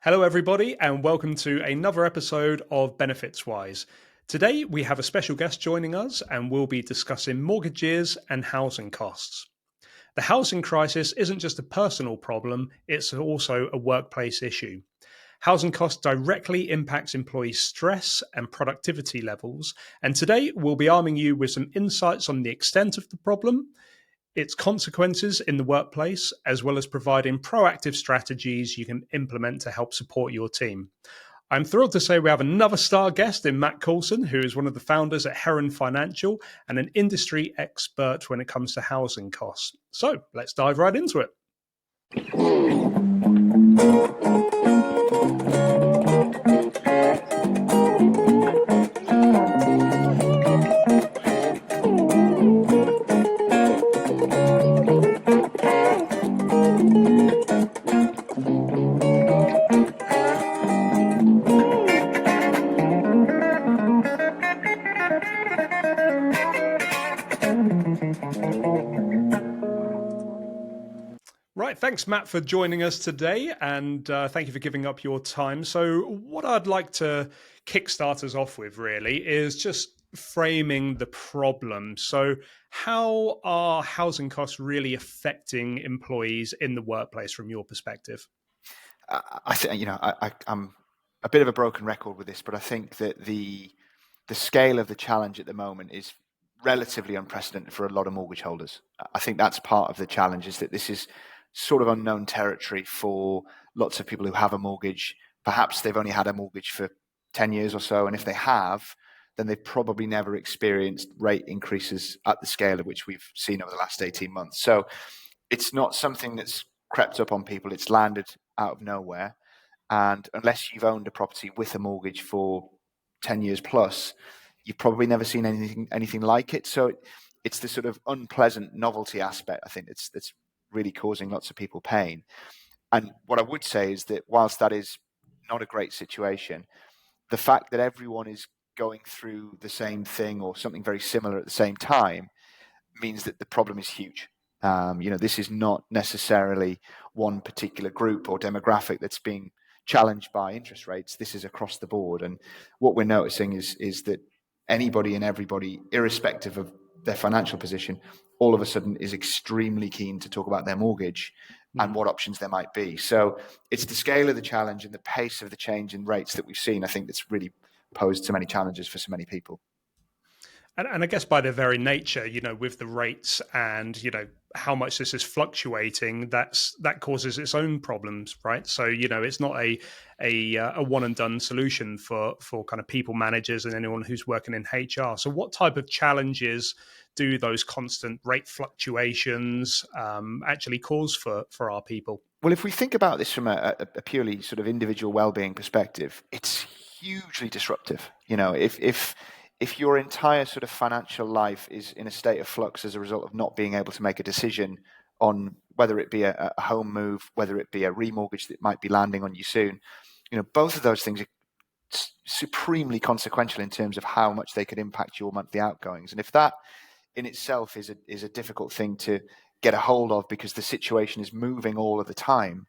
Hello, everybody, and welcome to another episode of Benefits Wise. Today, we have a special guest joining us, and we'll be discussing mortgages and housing costs. The housing crisis isn't just a personal problem, it's also a workplace issue. Housing costs directly impacts employee stress and productivity levels, and today we'll be arming you with some insights on the extent of the problem, its consequences in the workplace, as well as providing proactive strategies you can implement to help support your team. I'm thrilled to say we have another star guest in Matt Coulson, who is one of the founders at Heron Financial and an industry expert when it comes to housing costs. So let's dive right into it. Right, thanks, Matt, for joining us today, and thank you for giving up your time. So what I'd like to kickstart us off with, really, is just framing the problem. So how are housing costs really affecting employees in the workplace from your perspective? I think I'm a bit of a broken record with this, but I think that the scale of the challenge at the moment is relatively unprecedented for a lot of mortgage holders. I think that's part of the challenge, is that this is sort of unknown territory for lots of people who have a mortgage. Perhaps they've only had a mortgage for 10 years or so, and if they have, then they've probably never experienced rate increases at the scale of which we've seen over the last 18 months. So it's not something that's crept up on people. It's landed out of nowhere. And unless you've owned a property with a mortgage for 10 years plus, you've probably never seen anything like it. So it's the sort of unpleasant novelty aspect, I think, that's really causing lots of people pain. And what I would say is that whilst that is not a great situation, the fact that everyone is going through the same thing or something very similar at the same time means that the problem is huge. This is not necessarily one particular group or demographic that's being challenged by interest rates. This is across the board. And what we're noticing is that anybody and everybody, irrespective of their financial position, all of a sudden is extremely keen to talk about their mortgage and what options there might be. So it's the scale of the challenge and the pace of the change in rates that we've seen, I think, that's really posed so many challenges for so many people. And I guess by their very nature, with the rates and, how much this is fluctuating, that causes its own problems, right? So, it's not a one and done solution for kind of people managers and anyone who's working in HR. So what type of challenges do those constant rate fluctuations actually cause for our people? Well, if we think about this from a purely sort of individual well-being perspective, it's hugely disruptive. If your entire sort of financial life is in a state of flux as a result of not being able to make a decision on whether it be a home move, whether it be a remortgage that might be landing on you soon, both of those things are supremely consequential in terms of how much they could impact your monthly outgoings. And if that in itself is a difficult thing to get a hold of because the situation is moving all of the time,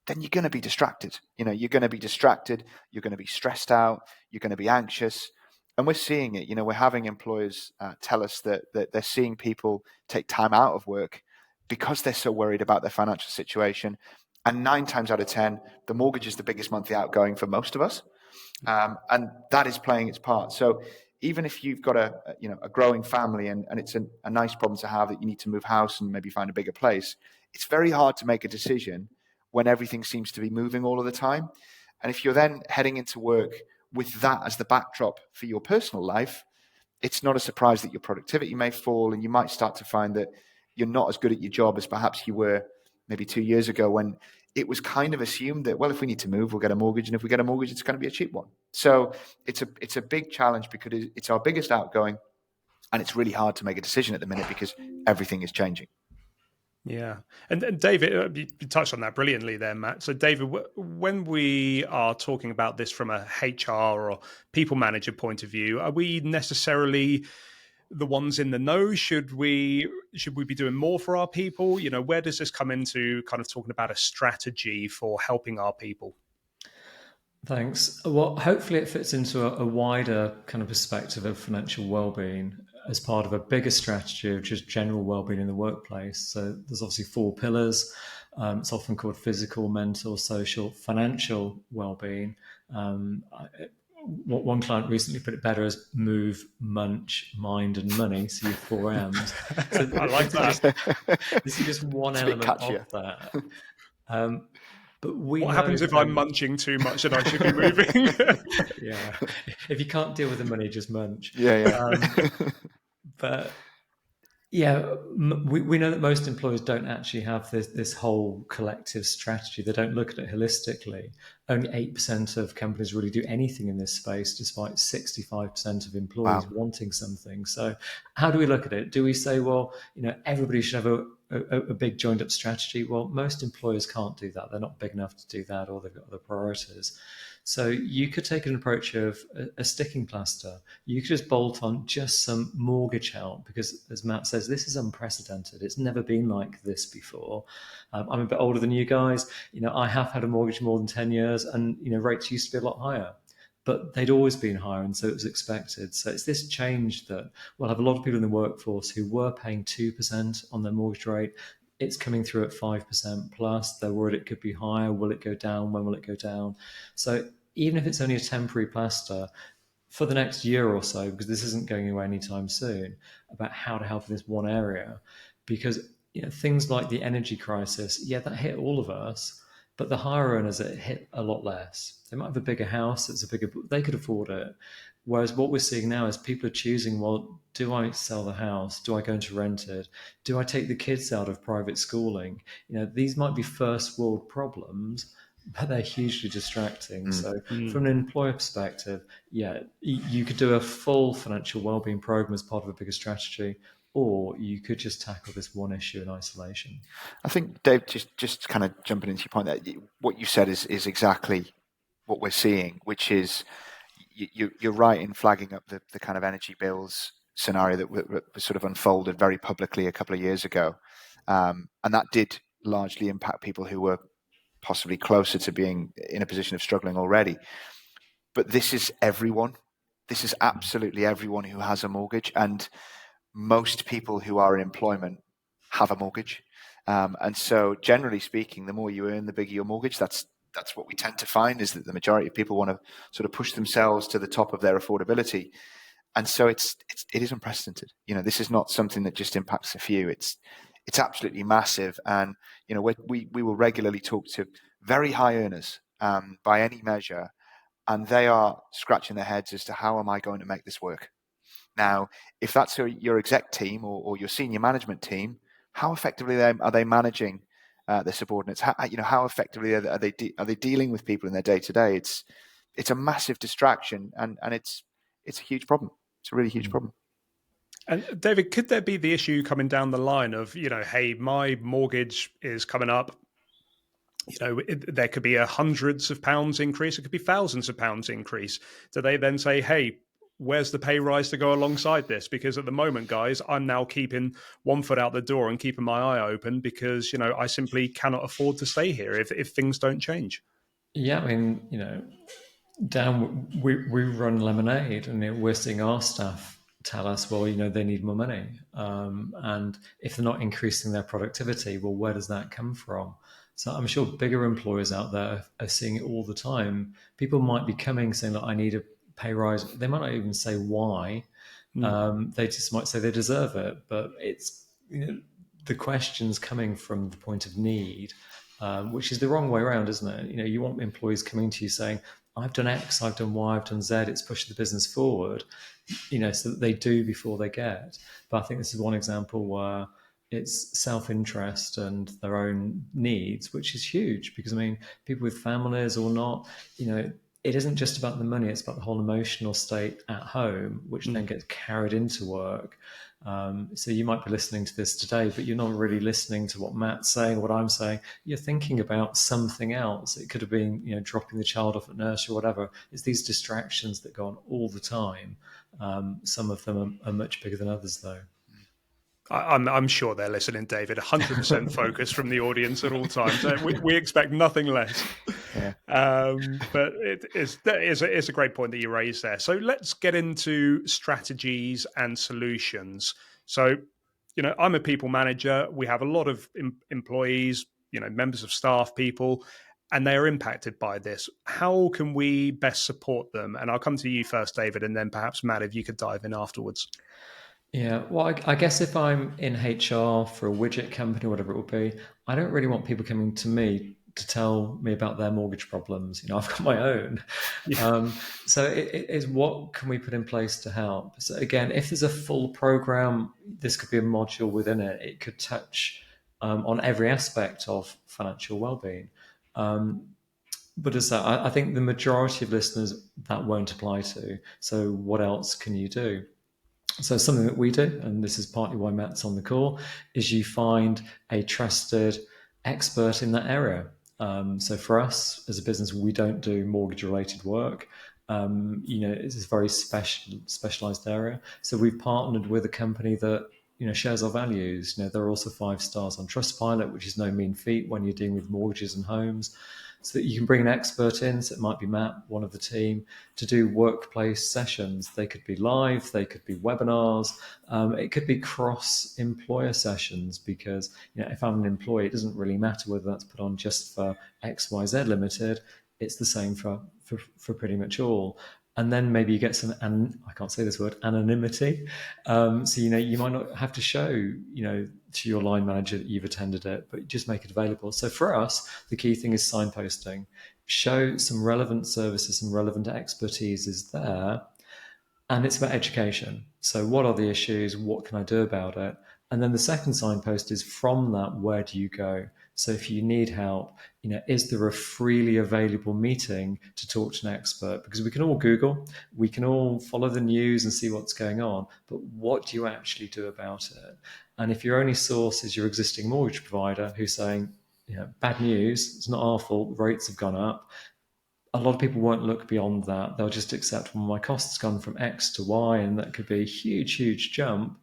then you're going to be distracted. You're going to be distracted. You're going to be stressed out. You're going to be anxious. And we're seeing it. We're having employers tell us that they're seeing people take time out of work because they're so worried about their financial situation. And 9 times out of 10, the mortgage is the biggest monthly outgoing for most of us. And that is playing its part. So even if you've got a growing family and it's a nice problem to have that you need to move house and maybe find a bigger place, it's very hard to make a decision when everything seems to be moving all of the time. And if you're then heading into work with that as the backdrop for your personal life, it's not a surprise that your productivity may fall and you might start to find that you're not as good at your job as perhaps you were maybe 2 years ago, when it was kind of assumed that, well, if we need to move, we'll get a mortgage. And if we get a mortgage, it's going to be a cheap one. So it's a big challenge because it's our biggest outgoing, and it's really hard to make a decision at the minute because everything is changing. Yeah. And David, you touched on that brilliantly there, Matt. So David, when we are talking about this from a HR or people manager point of view, are we necessarily the ones in the know? Should we be doing more for our people? Where does this come into kind of talking about a strategy for helping our people? Thanks. Well, hopefully it fits into a wider kind of perspective of financial well-being as part of a bigger strategy of just general well-being in the workplace. So there's obviously four pillars. It's often called physical, mental, social, financial well-being. One client recently put it better as move, munch, mind, and money. So your four M's. So I like that. this is just one It's a bit element of catchier. that. Um, but we What know happens if I'm munching too much and I should be moving? yeah, if you can't deal with the money, just munch. Yeah, Um, yeah. but yeah, we know that most employers don't actually have this whole collective strategy. They don't look at it holistically. Only 8% of companies really do anything in this space, despite 65% of employees Wow. wanting something. So, how do we look at it? Do we say, well, everybody should have a big joined up strategy? Well, most employers can't do that. They're not big enough to do that, or they've got other priorities. So you could take an approach of a sticking plaster. You could just bolt on just some mortgage help because, as Matt says, this is unprecedented. It's never been like this before. I'm a bit older than you guys. I have had a mortgage more than 10 years, and rates used to be a lot higher, but they'd always been higher, and so it was expected. So it's this change that we'll have a lot of people in the workforce who were paying 2% on their mortgage rate. It's coming through at 5% plus. They're worried it could be higher. Will it go down? When will it go down? So even if it's only a temporary plaster, for the next year or so, because this isn't going away anytime soon, about how to help in this one area. Because things like the energy crisis, yeah, that hit all of us, but the higher earners, it hit a lot less. They might have a bigger house, they could afford it. Whereas what we're seeing now is people are choosing, well, do I sell the house? Do I go into rented? Do I take the kids out of private schooling? These might be first world problems, but they're hugely distracting. Mm. So Mm. from an employer perspective, yeah, you could do a full financial wellbeing program as part of a bigger strategy, or you could just tackle this one issue in isolation. I think, Dave, just kind of jumping into your point there, what you said is exactly what we're seeing, which is you're right in flagging up the kind of energy bills scenario that was sort of unfolded very publicly a couple of years ago. And that did largely impact people who were possibly closer to being in a position of struggling already. But this is everyone. This is absolutely everyone who has a mortgage. And most people who are in employment have a mortgage. And so generally speaking, the more you earn, the bigger your mortgage. That's what we tend to find, is that the majority of people want to sort of push themselves to the top of their affordability. And so it is unprecedented. This is not something that just impacts a few. It's absolutely massive. And we will regularly talk to very high earners by any measure, and they are scratching their heads as to how am I going to make this work. Now, if that's your exec team or your senior management team, how effectively are they managing their subordinates? How effectively are they dealing with people in their day to day? It's a massive distraction, and it's a huge problem. It's a really huge problem. And David, could there be the issue coming down the line of, hey, my mortgage is coming up. There could be a hundreds of pounds increase. It could be thousands of pounds increase. Do they then say, hey, where's the pay rise to go alongside this? Because at the moment, guys, I'm now keeping one foot out the door and keeping my eye open because, I simply cannot afford to stay here if things don't change. Yeah, I mean, we run Lemonade, and we're seeing our staff tell us, well, they need more money, and if they're not increasing their productivity, well, where does that come from? So I'm sure bigger employers out there are seeing it all the time. People might be coming saying that I need a pay rise. They might not even say why. They just might say they deserve it, but it's the questions coming from the point of need, which is the wrong way around, isn't it? You want employees coming to you saying, I've done X, I've done Y, I've done Z, it's pushed the business forward, so that they do before they get. But I think this is one example where it's self-interest and their own needs, which is huge because, people with families or not, it isn't just about the money, it's about the whole emotional state at home, which then gets carried into work. So you might be listening to this today, but you're not really listening to what Matt's saying, what I'm saying. You're thinking about something else. It could have been, dropping the child off at nursery or whatever. It's these distractions that go on all the time. Some of them are much bigger than others, though. I'm sure they're listening, David. 100% focus from the audience at all times. We expect nothing less. Yeah. But it's a great point that you raised there. So let's get into strategies and solutions. So, I'm a people manager. We have a lot of employees, members of staff, people, and they are impacted by this. How can we best support them? And I'll come to you first, David, and then perhaps Matt, if you could dive in afterwards. Yeah, well, I guess if I'm in HR for a widget company, whatever it will be, I don't really want people coming to me to tell me about their mortgage problems. I've got my own. Yeah. So it is, what can we put in place to help? So again, if there's a full program, this could be a module within it. It could touch on every aspect of financial well-being. But as I think the majority of listeners that won't apply to. So what else can you do? So something that we do, and this is partly why Matt's on the call, is you find a trusted expert in that area. So for us as a business, we don't do mortgage-related work. It's a very specialized area. So we've partnered with a company that shares our values. They're also 5 stars on Trustpilot, which is no mean feat when you're dealing with mortgages and homes. So that you can bring an expert in, so it might be Matt, one of the team, to do workplace sessions. They could be live, they could be webinars, it could be cross-employer sessions, because if I'm an employee, it doesn't really matter whether that's put on just for XYZ Limited. It's the same for pretty much all. And then maybe you get some, and I can't say this word, anonymity. So you might not have to show to your line manager that you've attended it, but just make it available. So for us, the key thing is signposting. Show some relevant services, some relevant expertise is there, and it's about education. So what are the issues? What can I do about it? And then the second signpost is, from that, where do you go? So if you need help, is there a freely available meeting to talk to an expert? Because we can all Google, we can all follow the news and see what's going on, but what do you actually do about it? And if your only source is your existing mortgage provider who's saying, bad news, it's not our fault, rates have gone up, a lot of people won't look beyond that. They'll just accept, well, my cost's gone from X to Y, and that could be a huge, huge jump.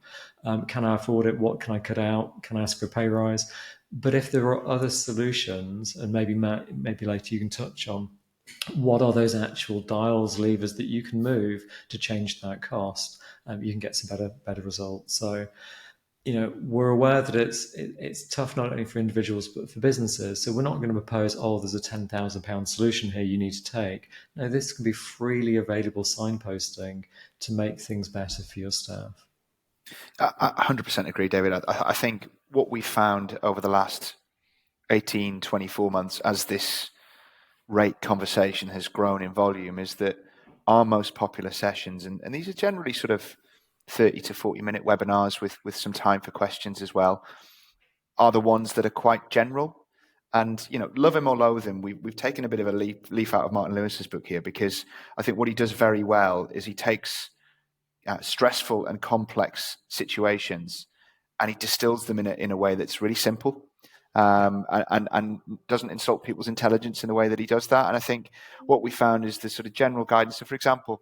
Can I afford it? What can I cut out? Can I ask for a pay rise? But if there are other solutions, and maybe Matt, maybe later you can touch on, what are those actual dials, levers that you can move to change that cost? You can get some better results. So, we're aware that it's tough not only for individuals but for businesses. So we're not going to propose, there's a £10,000 solution here you need to take. No, this can be freely available signposting to make things better for your staff. I 100% agree, David. I think what we found over the last 18, 24 months as this rate conversation has grown in volume is that our most popular sessions, and these are generally sort of 30 to 40-minute webinars with some time for questions as well, are the ones that are quite general. And, love him or loathe him, we've taken a bit of a leaf out of Martin Lewis's book here, because I think what he does very well is he takes stressful and complex situations and he distills them in a way that's really simple, and doesn't insult people's intelligence in the way that he does that. And I think what we found is the sort of general guidance. So, for example,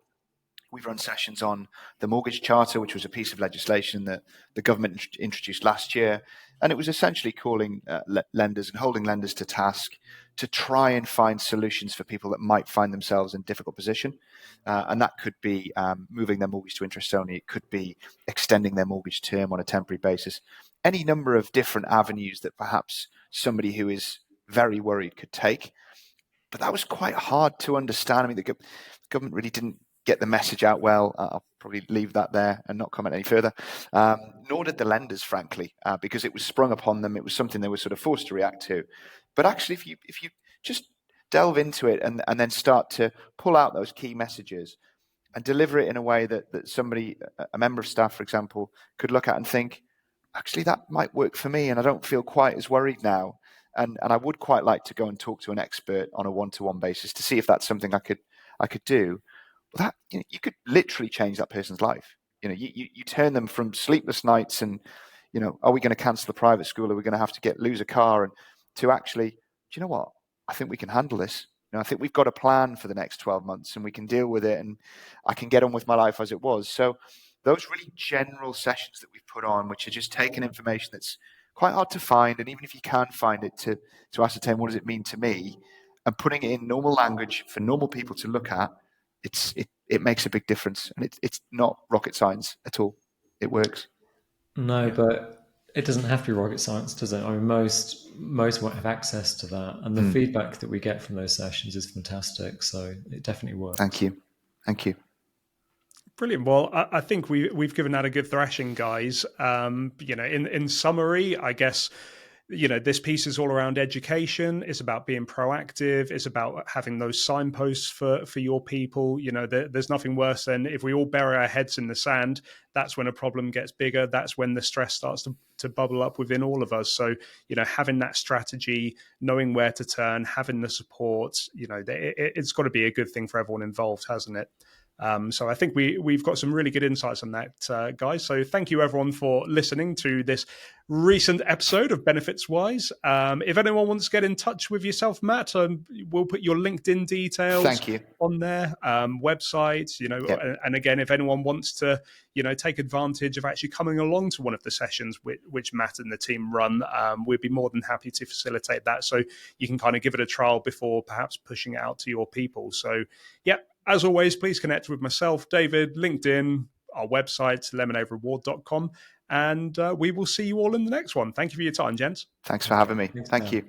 we've run sessions on the mortgage charter, which was a piece of legislation that the government introduced last year. And it was essentially calling lenders and holding lenders to task to try and find solutions for people that might find themselves in a difficult position. And that could be moving their mortgage to interest only. It could be extending their mortgage term on a temporary basis. Any number of different avenues that perhaps somebody who is very worried could take. But that was quite hard to understand. I mean, the government really didn't get the message out well. I'll probably leave that there and not comment any further. Nor did the lenders, frankly, because it was sprung upon them. It was something they were sort of forced to react to. But actually, if you just delve into it and then start to pull out those key messages and deliver it in a way that somebody, a member of staff, for example, could look at and think, actually, that might work for me, and I don't feel quite as worried now. And I would quite like to go and talk to an expert on a one-to-one basis to see if that's something I could do. Well, that you could literally change that person's life. You turn them from sleepless nights and are we going to cancel the private school? Are we going to have to lose a car? And to actually, do you know what? I think we can handle this. I think we've got a plan for the next 12 months and we can deal with it, and I can get on with my life as it was. So those really general sessions that we've put on, which are just taking information that's quite hard to find, and even if you can find it, to ascertain what does it mean to me, and putting it in normal language for normal people to look at, it makes a big difference, and it's not rocket science at all. It works. No, but it doesn't have to be rocket science, does it? I mean, most won't have access to that, and the feedback that we get from those sessions is fantastic. So it definitely works. Thank you. Brilliant. Well, I think we've given that a good thrashing, guys. In summary, I guess, this piece is all around education. It's about being proactive. It's about having those signposts for your people. There's nothing worse than if we all bury our heads in the sand. That's when a problem gets bigger. That's when the stress starts to bubble up within all of us. So, having that strategy, knowing where to turn, having the support, it's got to be a good thing for everyone involved, hasn't it? So I think we've got some really good insights on that, guys. So thank you, everyone, for listening to this recent episode of Benefits Wise. If anyone wants to get in touch with yourself, Matt, we'll put your LinkedIn details on there, websites, and again, if anyone wants to, take advantage of actually coming along to one of the sessions which Matt and the team run, we'd be more than happy to facilitate that. So you can kind of give it a trial before perhaps pushing it out to your people. So, yeah. As always, please connect with myself, David, LinkedIn, our website, lemonadereward.com, and we will see you all in the next one. Thank you for your time, gents. Thanks for having me. Thank you.